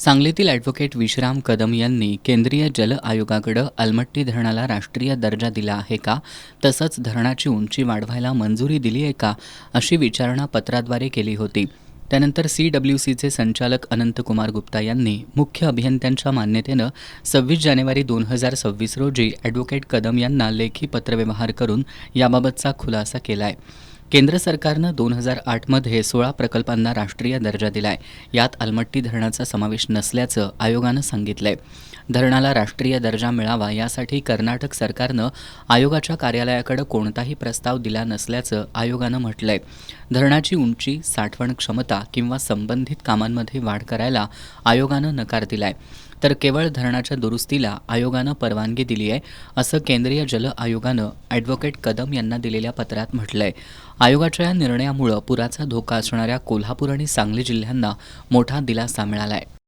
सांगलीतील ॲडव्होकेट विश्राम कदम यांनी केंद्रीय जल आयोगाकडे अलमट्टी धरणाला राष्ट्रीय दर्जा दिला आहे का, तसंच धरणाची उंची वाढवायला मंजुरी दिली आहे का, अशी विचारणा पत्राद्वारे केली होती. त्यानंतर CWCचे संचालक अनंतकुमार गुप्ता यांनी मुख्य अभियंत्यांच्या मान्यतेनं 26 जानेवारी 2026 रोजी ॲडव्होकेट कदम यांना लेखी पत्रव्यवहार करून याबाबतचा खुलासा केला आहे. केंद्र सरकारनं 2008मध्ये 16 प्रकल्पांना राष्ट्रीय दर्जा दिलाय. यात अलमट्टी धरणाचा समावेश नसल्याचं आयोगानं सांगितलंय. धरणाला राष्ट्रीय दर्जा मिळावा यासाठी कर्नाटक सरकारनं आयोगाच्या कार्यालयाकडे कोणताही प्रस्ताव दिला नसल्याचं आयोगानं म्हटलंय. धरणाची उंची, साठवण क्षमता किंवा संबंधित कामांमध्ये वाढ करायला आयोगानं नकार दिलाय. तर केवळ धरणाच्या दुरुस्तीला आयोगानं परवानगी दिली आहे, असं केंद्रीय जल आयोगानं ॲडव्होकेट कदम यांना दिलेल्या पत्रात म्हटलंय. आयोगाच्या या निर्णयामुळे पुराचा धोका असणाऱ्या कोल्हापूर आणि सांगली जिल्ह्यांना मोठा दिलासा मिळाला आहे.